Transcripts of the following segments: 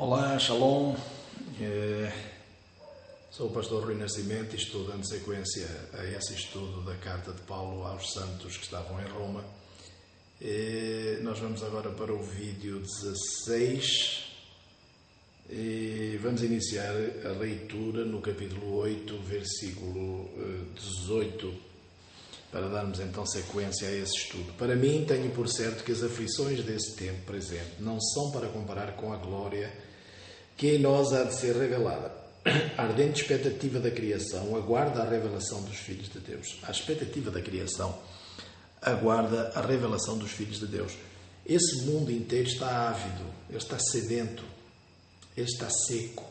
Olá, Shalom. Sou o pastor Rui Nascimento e estou dando sequência a esse estudo da carta de Paulo aos santos que estavam em Roma. Nós vamos agora para o vídeo 16 e vamos iniciar a leitura no capítulo 8, versículo 18, para darmos então sequência a esse estudo. Para mim, tenho por certo que as aflições desse tempo presente não são para comparar com a glória que em nós há de ser revelada. A ardente expectativa da criação aguarda a revelação dos filhos de Deus. A expectativa da criação aguarda a revelação dos filhos de Deus. Esse mundo inteiro está ávido, ele está sedento, ele está seco.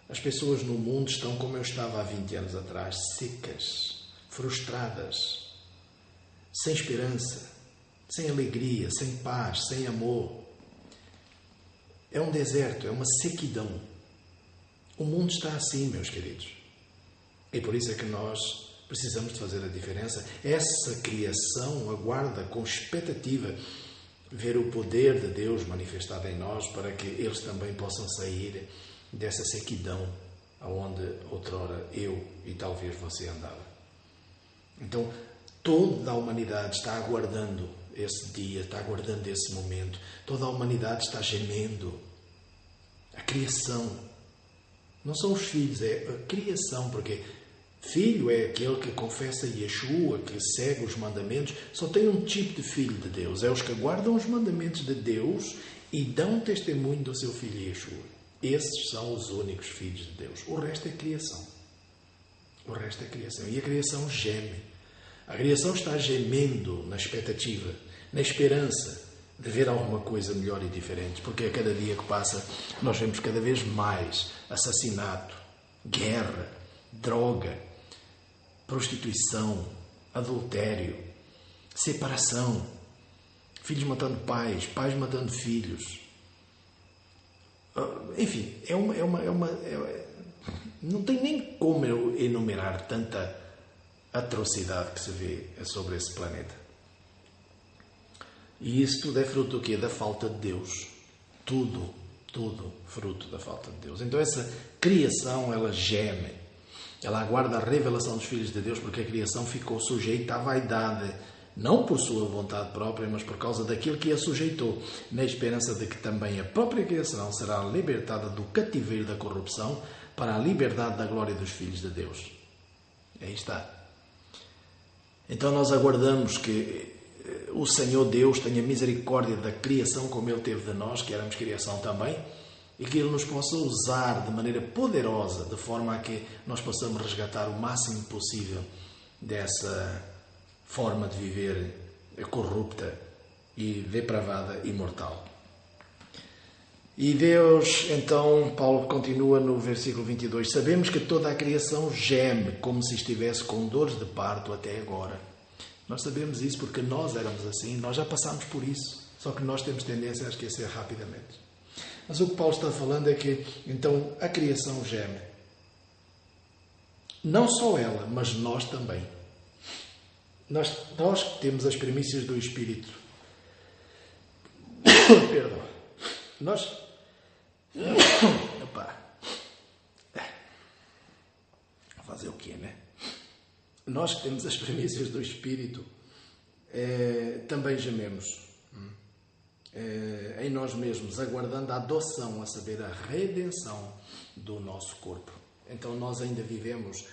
As pessoas no mundo estão como eu estava há 20 anos atrás, secas, frustradas, sem esperança, sem alegria, sem paz, sem amor. É um deserto, é uma sequidão. O mundo está assim, meus queridos. E por isso é que nós precisamos de fazer a diferença. Essa criação aguarda com expectativa ver o poder de Deus manifestado em nós para que eles também possam sair dessa sequidão aonde outrora eu e talvez você andava. Então, toda a humanidade está aguardando esse dia, está aguardando esse momento. Toda a humanidade está gemendo. A criação. Não são os filhos, é a criação, porque filho é aquele que confessa Yeshua, que segue os mandamentos. Só tem um tipo de filho de Deus. É os que guardam os mandamentos de Deus e dão testemunho do seu filho Yeshua. Esses são os únicos filhos de Deus. O resto é criação. O resto é criação. E a criação geme. A criação está gemendo na expectativa, na esperança de ver alguma coisa melhor e diferente, porque a cada dia que passa nós vemos cada vez mais assassinato, guerra, droga, prostituição, adultério, separação, filhos matando pais, pais matando filhos. Enfim, não tem nem como eu enumerar tanta atrocidade que se vê sobre esse planeta. E isso tudo é fruto do quê? Da falta de Deus. Tudo fruto da falta de Deus. Então essa criação, ela geme. Ela aguarda a revelação dos filhos de Deus, porque a criação ficou sujeita à vaidade, não por sua vontade própria, mas por causa daquilo que a sujeitou, na esperança de que também a própria criação será libertada do cativeiro da corrupção para a liberdade da glória dos filhos de Deus. Aí está. Então nós aguardamos que o Senhor Deus tenha misericórdia da criação como Ele teve de nós, que éramos criação também, e que Ele nos possa usar de maneira poderosa, de forma a que nós possamos resgatar o máximo possível dessa forma de viver corrupta e depravada e mortal. E Deus, então, Paulo continua no versículo 22, sabemos que toda a criação geme como se estivesse com dores de parto até agora. Nós sabemos isso porque nós éramos assim, nós já passámos por isso, só que nós temos tendência a esquecer rapidamente. Mas o que Paulo está falando é que, então, a criação geme. Não só ela, mas nós também. Nós que temos as primícias do Espírito. Perdão. Nós... Opa. Fazer o quê, né? Nós que temos as primícias do Espírito também gememos em nós mesmos, aguardando a adoção, a saber, a redenção do nosso corpo. Então nós ainda vivemos,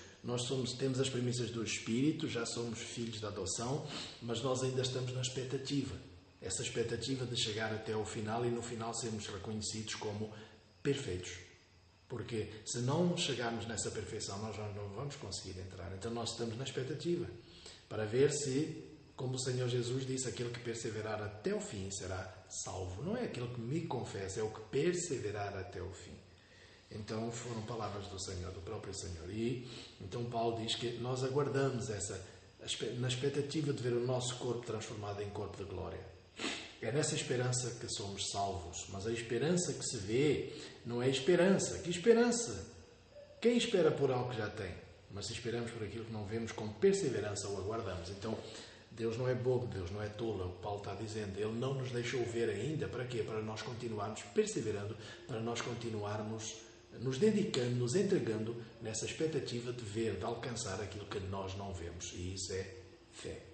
temos as primícias do Espírito, já somos filhos da adoção, mas nós ainda estamos na expectativa. Essa expectativa de chegar até ao final e no final sermos reconhecidos como perfeitos. Porque se não chegarmos nessa perfeição, nós não vamos conseguir entrar. Então nós estamos na expectativa para ver se, como o Senhor Jesus disse, aquele que perseverar até o fim será salvo. Não é aquele que me confessa, é o que perseverar até o fim. Então foram palavras do Senhor, do próprio Senhor. E então Paulo diz que nós aguardamos na expectativa de ver o nosso corpo transformado em corpo de glória. É nessa esperança que somos salvos. Mas a esperança que se vê não é esperança. Que esperança? Quem espera por algo que já tem? Mas se esperamos por aquilo que não vemos, com perseverança o aguardamos. Então, Deus não é bobo, Deus não é tolo, é o que Paulo está dizendo. Ele não nos deixou ver ainda. Para quê? Para nós continuarmos perseverando, para nós continuarmos nos dedicando, nos entregando nessa expectativa de ver, de alcançar aquilo que nós não vemos. E isso é fé.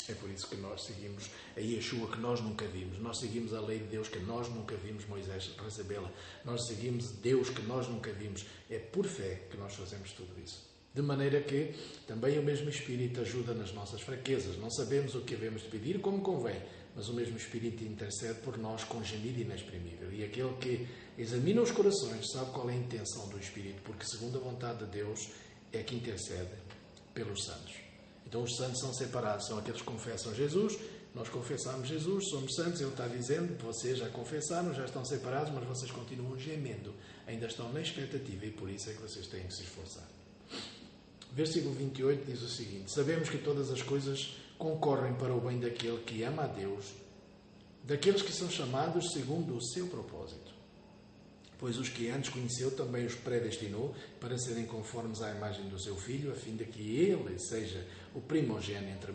É por isso que nós seguimos a Yeshua que nós nunca vimos. Nós seguimos a lei de Deus que nós nunca vimos Moisés recebê-la. Nós seguimos Deus que nós nunca vimos. É por fé que nós fazemos tudo isso. De maneira que também o mesmo Espírito ajuda nas nossas fraquezas. Não sabemos o que havemos de pedir como convém, mas o mesmo Espírito intercede por nós com gemido inexprimível. E aquele que examina os corações sabe qual é a intenção do Espírito, porque segundo a vontade de Deus é que intercede pelos santos. Então os santos são separados, são aqueles que confessam Jesus. Nós confessamos Jesus, somos santos. Ele está dizendo, vocês já confessaram, já estão separados, mas vocês continuam gemendo, ainda estão na expectativa, e por isso é que vocês têm que se esforçar. Versículo 28 diz o seguinte: sabemos que todas as coisas concorrem para o bem daquele que ama a Deus, daqueles que são chamados segundo o seu propósito. Pois os que antes conheceu também os predestinou para serem conformes à imagem do seu Filho, a fim de que ele seja o primogênito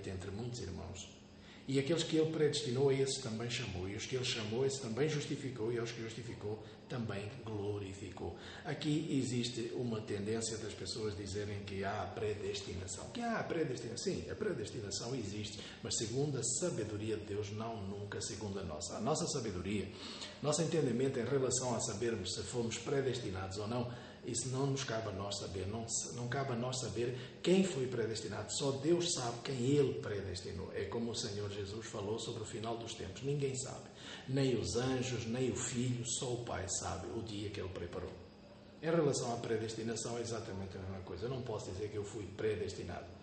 entre muitos irmãos. E aqueles que ele predestinou, a esses também chamou. E os que ele chamou, a esses também justificou. E aos que justificou, também glorificou. Aqui existe uma tendência das pessoas dizerem que há predestinação. Que há predestinação. Sim, a predestinação existe. Mas segundo a sabedoria de Deus, não nunca segundo a nossa. A nossa sabedoria, nosso entendimento em relação a sabermos se fomos predestinados ou não, isso não nos cabe a nós saber, não cabe a nós saber quem foi predestinado. Só Deus sabe quem Ele predestinou. É como o Senhor Jesus falou sobre o final dos tempos. Ninguém sabe. Nem os anjos, nem o Filho, só o Pai sabe o dia que Ele preparou. Em relação à predestinação é exatamente a mesma coisa. Eu não posso dizer que eu fui predestinado.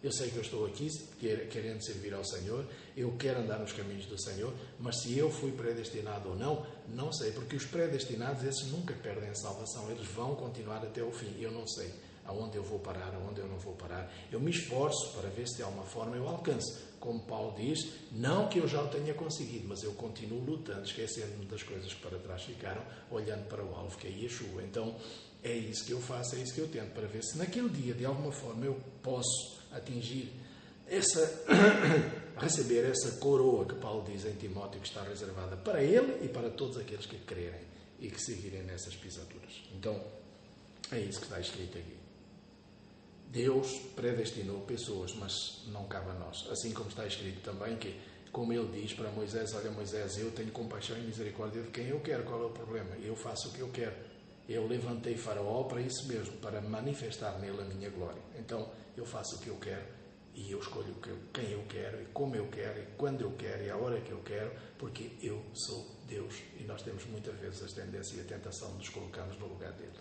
Eu sei que eu estou aqui querendo servir ao Senhor, eu quero andar nos caminhos do Senhor, mas se eu fui predestinado ou não, não sei, porque os predestinados, esses nunca perdem a salvação, eles vão continuar até o fim. Eu não sei aonde eu vou parar, aonde eu não vou parar. Eu me esforço para ver se de alguma forma eu alcanço. Como Paulo diz, não que eu já o tenha conseguido, mas eu continuo lutando, esquecendo-me das coisas que para trás ficaram, olhando para o alvo que é Yeshua. Então, é isso que eu faço, é isso que eu tento, para ver se naquele dia, de alguma forma, eu posso atingir receber essa coroa que Paulo diz em Timóteo que está reservada para ele e para todos aqueles que crerem e que seguirem nessas pisaduras. Então, é isso que está escrito aqui. Deus predestinou pessoas, mas não cabe a nós. Assim como está escrito também que, como ele diz para Moisés, olha Moisés, eu tenho compaixão e misericórdia de quem eu quero, qual é o problema? Eu faço o que eu quero. Eu levantei Faraó para isso mesmo, para manifestar nele a minha glória. Então, eu faço o que eu quero e eu escolho quem eu quero e como eu quero e quando eu quero e a hora que eu quero, porque eu sou Deus e nós temos muitas vezes a tendência e a tentação de nos colocarmos no lugar dele.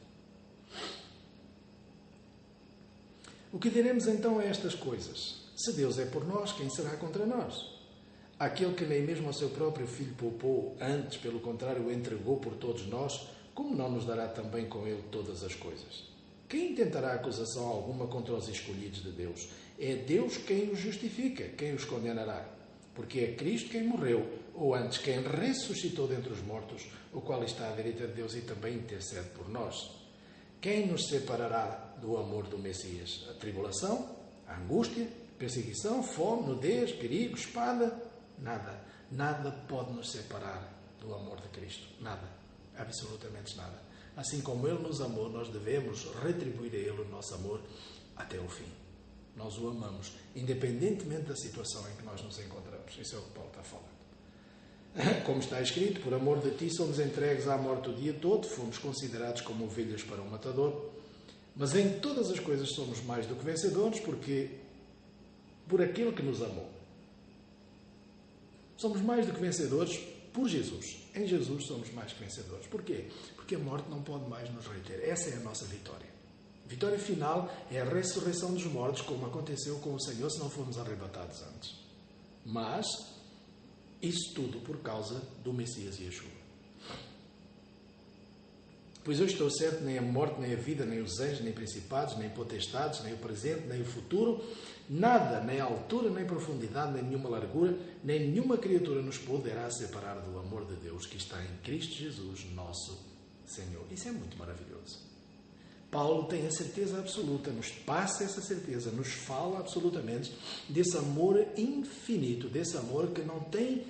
O que diremos então a estas coisas? Se Deus é por nós, quem será contra nós? Aquele que nem mesmo ao seu próprio Filho poupou, antes, pelo contrário, o entregou por todos nós, como não nos dará também com ele todas as coisas? Quem intentará acusação alguma contra os escolhidos de Deus? É Deus quem os justifica, quem os condenará. Porque é Cristo quem morreu, ou antes quem ressuscitou dentre os mortos, o qual está à direita de Deus e também intercede por nós. Quem nos separará do amor do Messias? A tribulação, a angústia, perseguição, fome, nudez, perigo, espada? Nada. Nada pode nos separar do amor de Cristo. Nada. Absolutamente nada. Assim como Ele nos amou, nós devemos retribuir a Ele o nosso amor até o fim. Nós o amamos, independentemente da situação em que nós nos encontramos. Isso é o que Paulo está falando. Como está escrito, por amor de ti somos entregues à morte o dia todo, fomos considerados como ovelhas para um matador, mas em todas as coisas somos mais do que vencedores, porque por aquele que nos amou. Somos mais do que vencedores por Jesus. Em Jesus somos mais que vencedores. Porquê? Porque a morte não pode mais nos reter. Essa é a nossa vitória. A vitória final é a ressurreição dos mortos, como aconteceu com o Senhor se não formos arrebatados antes. Mas isso tudo por causa do Messias Yeshua. Pois eu estou certo, nem a morte, nem a vida, nem os anjos, nem principados, nem potestades, nem o presente, nem o futuro, nada, nem a altura, nem profundidade, nem nenhuma largura, nem nenhuma criatura nos poderá separar do amor de Deus que está em Cristo Jesus, nosso Senhor. Isso é muito maravilhoso. Paulo tem a certeza absoluta, nos passa essa certeza, nos fala absolutamente desse amor infinito, desse amor que não tem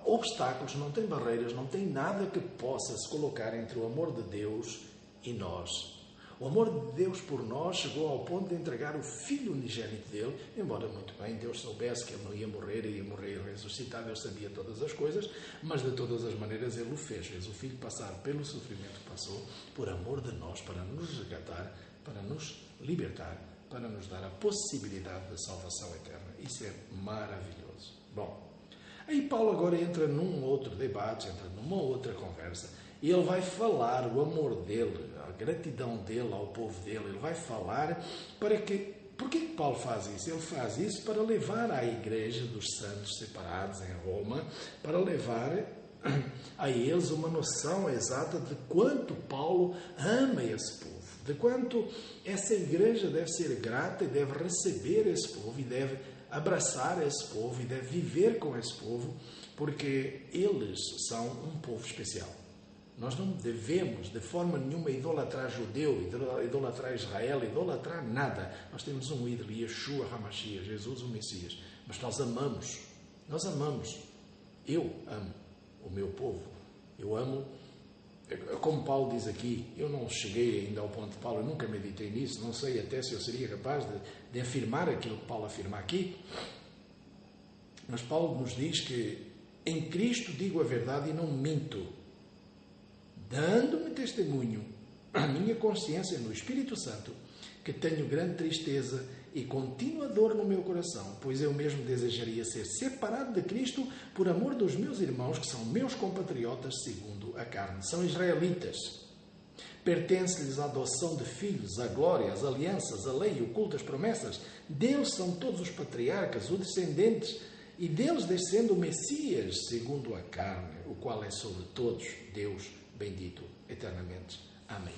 obstáculos, não tem barreiras, não tem nada que possa se colocar entre o amor de Deus e nós. O amor de Deus por nós chegou ao ponto de entregar o Filho unigênito dele, embora muito bem Deus soubesse que ele não ia morrer e ressuscitar, Deus sabia todas as coisas, mas de todas as maneiras ele o fez o Filho passar pelo sofrimento que passou, por amor de nós, para nos resgatar, para nos libertar, para nos dar a possibilidade da salvação eterna. Isso é maravilhoso. Bom, aí Paulo agora entra num outro debate, entra numa outra conversa, e ele vai falar o amor dele, a gratidão dele ao povo dele. Ele vai falar para que... Porquê que Paulo faz isso? Ele faz isso para levar à igreja dos santos separados em Roma, para levar a eles uma noção exata de quanto Paulo ama esse povo, de quanto essa igreja deve ser grata e deve receber esse povo e deve abraçar esse povo e deve viver com esse povo, porque eles são um povo especial. Nós não devemos, de forma nenhuma, idolatrar judeu, idolatrar Israel, idolatrar nada. Nós temos um ídolo, Yeshua HaMashiach, Jesus o Messias. Mas nós amamos. Eu amo o meu povo. Eu amo, como Paulo diz aqui, eu não cheguei ainda ao ponto de Paulo, eu nunca meditei nisso, não sei até se eu seria capaz de afirmar aquilo que Paulo afirma aqui. Mas Paulo nos diz que em Cristo digo a verdade e não minto, dando-me testemunho à minha consciência no Espírito Santo, que tenho grande tristeza e contínua dor no meu coração, pois eu mesmo desejaria ser separado de Cristo por amor dos meus irmãos, que são meus compatriotas segundo a carne. São israelitas. Pertence-lhes a adoção de filhos, a glória, as alianças, a lei, o culto, as promessas. Deles são todos os patriarcas, os descendentes, e deles descende o Messias segundo a carne, o qual é sobre todos Deus bendito eternamente. Amém.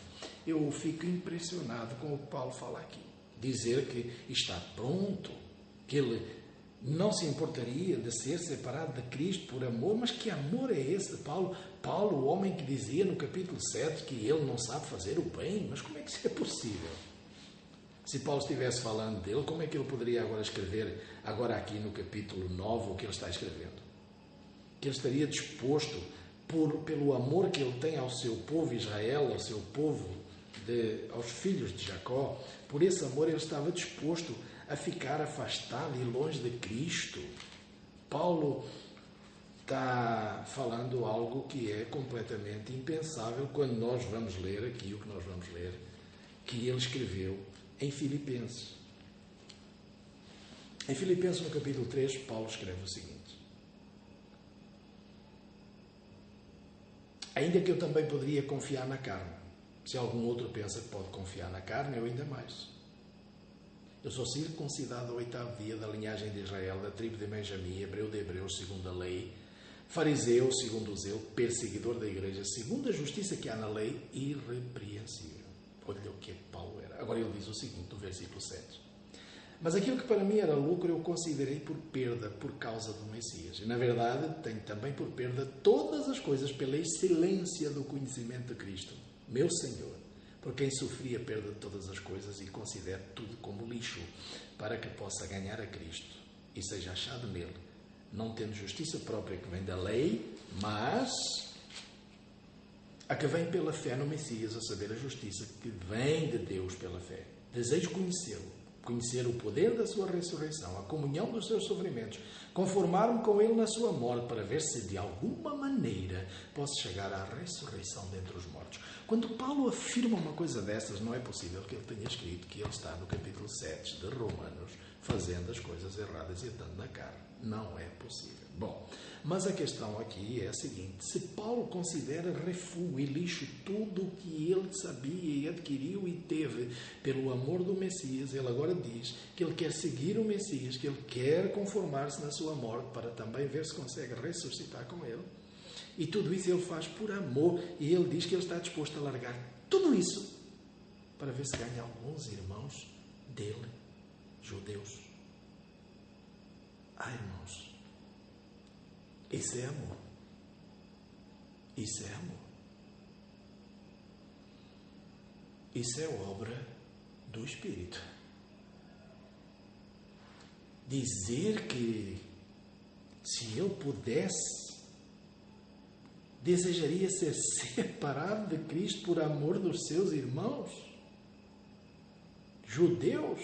Eu fico impressionado com o que Paulo fala aqui. Dizer que está pronto, que ele não se importaria de ser separado de Cristo por amor, mas que amor é esse de Paulo? Paulo, o homem que dizia no capítulo 7 que ele não sabe fazer o bem, mas como é que isso é possível? Se Paulo estivesse falando dele, como é que ele poderia agora escrever, agora aqui no capítulo 9, o que ele está escrevendo? Que ele estaria disposto, pelo amor que ele tem ao seu povo Israel, ao seu povo, aos filhos de Jacó, por esse amor ele estava disposto a ficar afastado e longe de Cristo. Paulo está falando algo que é completamente impensável quando nós vamos ler aqui o que nós vamos ler, que ele escreveu em Filipenses. Em Filipenses, no capítulo 3, Paulo escreve o seguinte: ainda que eu também poderia confiar na carne. Se algum outro pensa que pode confiar na carne, eu ainda mais. Eu sou circuncidado ao 8º dia da linhagem de Israel, da tribo de Benjamim, hebreu de hebreus, segundo a lei, fariseu, segundo o zelo, perseguidor da igreja, segundo a justiça que há na lei, irrepreensível. Olha o que Paulo era. Agora ele diz o seguinte, no versículo 7. Mas aquilo que para mim era lucro, eu considerei por perda, por causa do Messias. E, na verdade, tenho também por perda todas as coisas pela excelência do conhecimento de Cristo, meu Senhor, por quem sofri a perda de todas as coisas e considero tudo como lixo, para que possa ganhar a Cristo e seja achado nele, não tendo justiça própria que vem da lei, mas a que vem pela fé no Messias, a saber, a justiça que vem de Deus pela fé. Desejo conhecê-lo, conhecer o poder da sua ressurreição, a comunhão dos seus sofrimentos, conformar-me com ele na sua morte, para ver se de alguma maneira posso chegar à ressurreição dentre os mortos. Quando Paulo afirma uma coisa dessas, não é possível que ele tenha escrito que ele está no capítulo 7 de Romanos, fazendo as coisas erradas e estando na carne. Não é possível. Bom, mas a questão aqui é a seguinte: se Paulo considera refúgio e lixo tudo o que ele sabia e adquiriu e teve pelo amor do Messias, ele agora diz que ele quer seguir o Messias, que ele quer conformar-se na sua morte para também ver se consegue ressuscitar com ele. E tudo isso ele faz por amor, e ele diz que ele está disposto a largar tudo isso para ver se ganha alguns irmãos dele, judeus. Ah, irmãos, isso é amor. Isso é amor. Isso é obra do Espírito. Dizer que se eu pudesse, desejaria ser separado de Cristo por amor dos seus irmãos, judeus,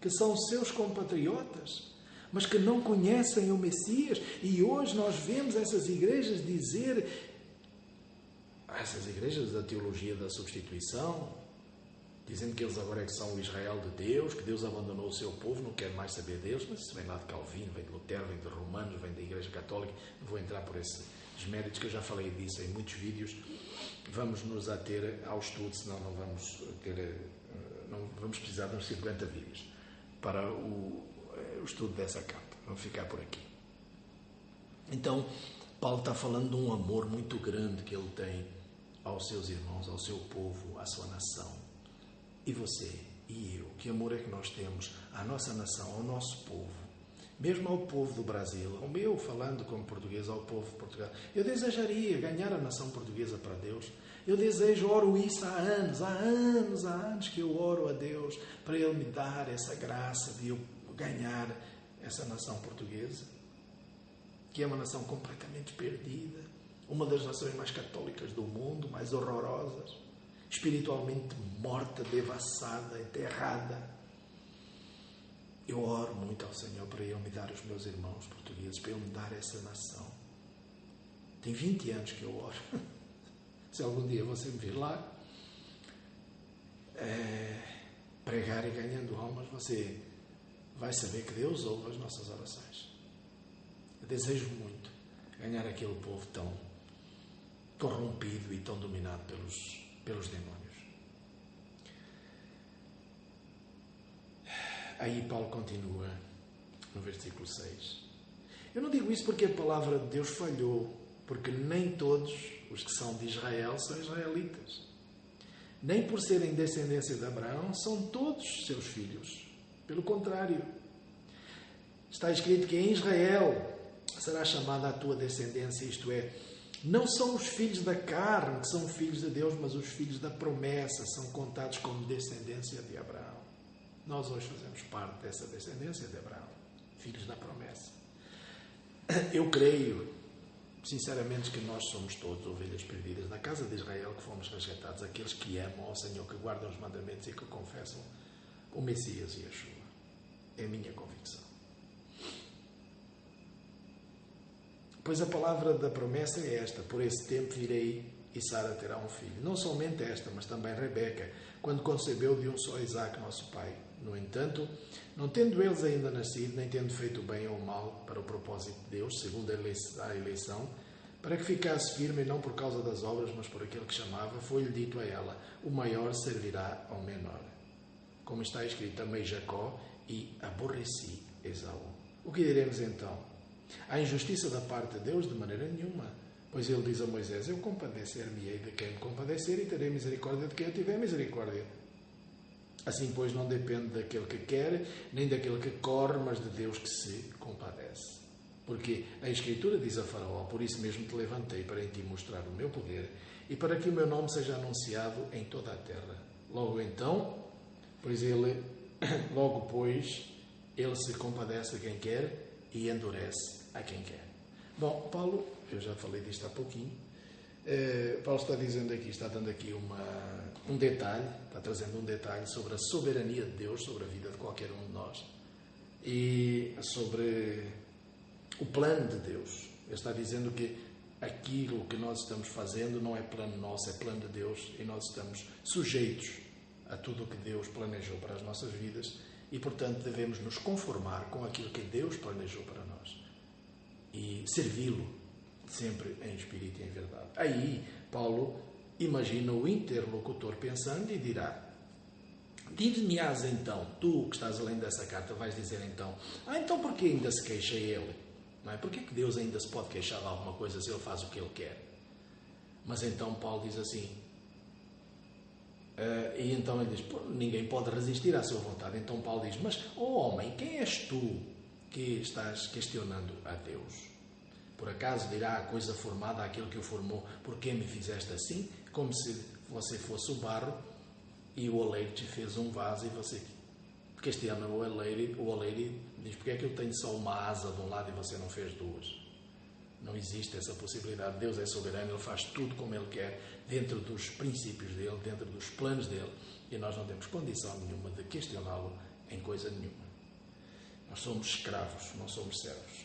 que são seus compatriotas, mas que não conhecem o Messias. E hoje nós vemos essas igrejas dizer, essas igrejas da teologia da substituição, dizendo que eles agora é que são o Israel de Deus, que Deus abandonou o seu povo, não quer mais saber deles, mas isso vem lá de Calvino, vem de Lutero, vem de Romanos, vem da Igreja Católica. Não vou entrar por esses méritos, que eu já falei disso em muitos vídeos. Vamos nos ater ao estudo, senão não vamos precisar de uns 50 vídeos para o estudo dessa carta. Vamos ficar por aqui. Então, Paulo está falando de um amor muito grande que ele tem aos seus irmãos, ao seu povo, à sua nação. E você e eu, que amor é que nós temos à nossa nação, ao nosso povo, mesmo ao povo do Brasil, como eu falando como português, ao povo de Portugal. Eu desejaria ganhar a nação portuguesa para Deus. Eu desejo, oro isso há anos que eu oro a Deus para Ele me dar essa graça de eu ganhar essa nação portuguesa, que é uma nação completamente perdida, uma das nações mais católicas do mundo, mais horrorosas, espiritualmente morta, devassada, enterrada. Eu oro muito ao Senhor para Ele me dar os meus irmãos portugueses, para Ele me dar essa nação. Tem 20 anos que eu oro. Se algum dia você me vir lá pregar e ganhando almas, você vai saber que Deus ouve as nossas orações. Eu desejo muito ganhar aquele povo tão corrompido e tão dominado pelos demónios. Aí Paulo continua no versículo 6. Eu não digo isso porque a palavra de Deus falhou, porque nem todos os que são de Israel são israelitas. Nem por serem descendência de Abraão são todos seus filhos. Pelo contrário, está escrito que em Israel será chamada a tua descendência, isto é, não são os filhos da carne que são filhos de Deus, mas os filhos da promessa são contados como descendência de Abraão. Nós hoje fazemos parte dessa descendência de Abraão, filhos da promessa. Eu creio, sinceramente, que nós somos todos ovelhas perdidas da casa de Israel, que fomos resgatados, aqueles que amam ao Senhor, que guardam os mandamentos e que confessam o Messias e Yeshua. É a minha convicção. Pois a palavra da promessa é esta: por esse tempo virei e Sara terá um filho. Não somente esta, mas também Rebeca, quando concebeu de um só Isaque, nosso pai. No entanto, não tendo eles ainda nascido, nem tendo feito bem ou mal para o propósito de Deus, segundo a eleição, para que ficasse firme, e não por causa das obras, mas por aquele que chamava, foi-lhe dito a ela: o maior servirá ao menor. Como está escrito: amei Jacó e aborreci Esaú. O que diremos então? Há injustiça da parte de Deus? De maneira nenhuma. Pois ele diz a Moisés: eu compadecer-me-ei de quem me compadecer e terei misericórdia de quem eu tiver misericórdia. Assim, pois, não depende daquele que quer, nem daquele que corre, mas de Deus que se compadece. Porque a Escritura diz a Faraó: por isso mesmo te levantei para em ti mostrar o meu poder e para que o meu nome seja anunciado em toda a terra. Logo, pois ele se compadece a quem quer e endurece a quem quer. Bom, Paulo, eu já falei disto há pouquinho, Paulo está dizendo aqui, está dando aqui um detalhe, está trazendo um detalhe sobre a soberania de Deus, sobre a vida de qualquer um de nós e sobre o plano de Deus. Ele está dizendo que aquilo que nós estamos fazendo não é plano nosso, é plano de Deus, e nós estamos sujeitos a tudo o que Deus planejou para as nossas vidas e, portanto, devemos nos conformar com aquilo que Deus planejou para nós e servi-lo sempre em espírito e em verdade. Aí, Paulo imagina o interlocutor pensando e dirá: diz-me-ás então, tu que estás além dessa carta, vais dizer então: então porquê ainda se queixa ele? Não é? Porquê que Deus ainda se pode queixar de alguma coisa se ele faz o que ele quer? Mas então Paulo diz assim, e então ele diz: ninguém pode resistir à sua vontade. Então Paulo diz: mas, homem, quem és tu que estás questionando a Deus? Por acaso dirá a coisa formada àquele que o formou: por que me fizeste assim? Como se você fosse o barro e o oleiro te fez um vaso e você questiona o oleiro diz: porque é que eu tenho só uma asa de um lado e você não fez duas? Não existe essa possibilidade. Deus é soberano, Ele faz tudo como Ele quer, dentro dos princípios dEle, dentro dos planos dEle, e nós não temos condição nenhuma de questioná-lo em coisa nenhuma. Nós somos escravos, não somos servos.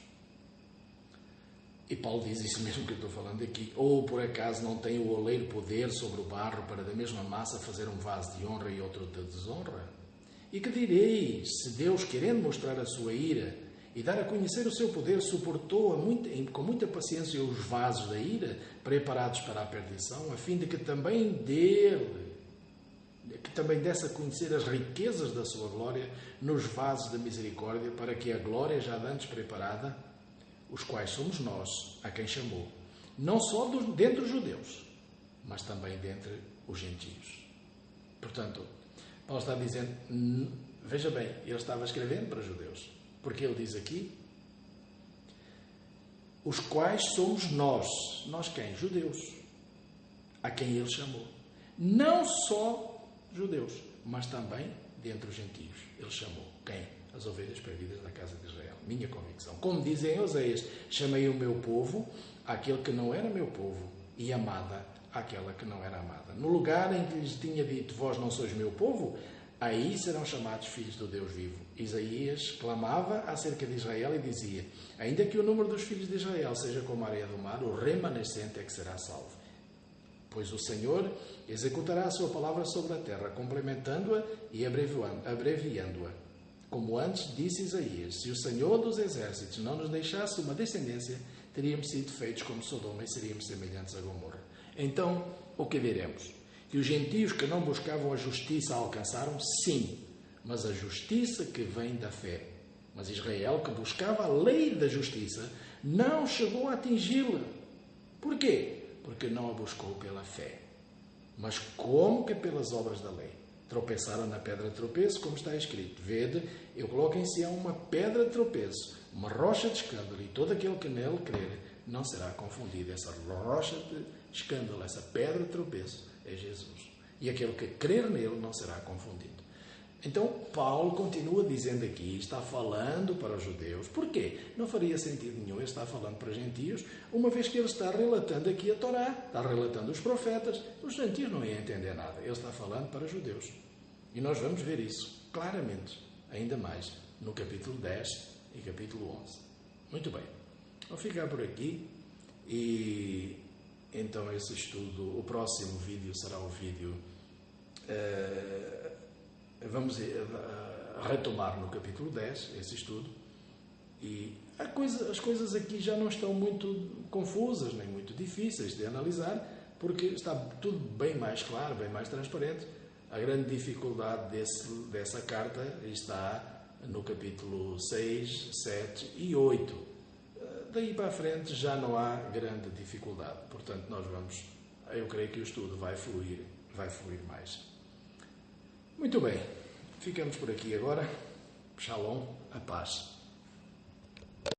E Paulo diz isso mesmo que eu estou falando aqui. Ou por acaso não tem o oleiro poder sobre o barro para da mesma massa fazer um vaso de honra e outro de desonra? E que direis, se Deus, querendo mostrar a sua ira e dar a conhecer o seu poder, suportou com muita paciência os vasos da ira, preparados para a perdição, a fim de que também desse a conhecer as riquezas da sua glória nos vasos da misericórdia, para que a glória já antes preparada, os quais somos nós, a quem chamou, não só dentre os judeus, mas também dentre os gentios. Portanto, Paulo está dizendo, veja bem, ele estava escrevendo para os judeus, porque ele diz aqui, os quais somos nós quem? Judeus, a quem ele chamou. Não só judeus, mas também dentre os gentios. Ele chamou quem? As ovelhas perdidas da casa de Israel. Minha convicção. Como dizem em Oséias, chamei o meu povo aquele que não era meu povo, e amada aquela que não era amada. No lugar em que lhes tinha dito, vós não sois meu povo, aí serão chamados filhos do Deus vivo. Isaías clamava acerca de Israel e dizia, ainda que o número dos filhos de Israel seja como a areia do mar, o remanescente é que será salvo. Pois o Senhor executará a sua palavra sobre a terra, complementando-a e abreviando-a. Como antes disse Isaías, se o Senhor dos exércitos não nos deixasse uma descendência, teríamos sido feitos como Sodoma e seríamos semelhantes a Gomorra. Então, o que diremos? Que os gentios que não buscavam a justiça a alcançaram? Sim, mas a justiça que vem da fé. Mas Israel, que buscava a lei da justiça, não chegou a atingi-la. Porquê? Porque não a buscou pela fé, mas como que pelas obras da lei. Tropeçaram na pedra de tropeço, como está escrito. Vede, eu coloco em Sião uma pedra de tropeço, uma rocha de escândalo, e todo aquele que nele crer não será confundido. Essa rocha de escândalo, essa pedra de tropeço é Jesus. E aquele que crer nele não será confundido. Então, Paulo continua dizendo aqui, está falando para os judeus. Porquê? Não faria sentido nenhum ele estar falando para os gentios, uma vez que ele está relatando aqui a Torá, está relatando os profetas. Os gentios não iam entender nada. Ele está falando para os judeus. E nós vamos ver isso claramente, ainda mais, no capítulo 10 e capítulo 11. Muito bem. Vou ficar por aqui e então esse estudo, o próximo vídeo será o vídeo... Vamos retomar no capítulo 10 esse estudo e as coisas aqui já não estão muito confusas nem muito difíceis de analisar, porque está tudo bem mais claro, bem mais transparente. A grande dificuldade dessa carta está no capítulo 6, 7 e 8. Daí para a frente já não há grande dificuldade, portanto eu creio que o estudo vai fluir mais. Muito bem, ficamos por aqui agora. Shalom, a paz.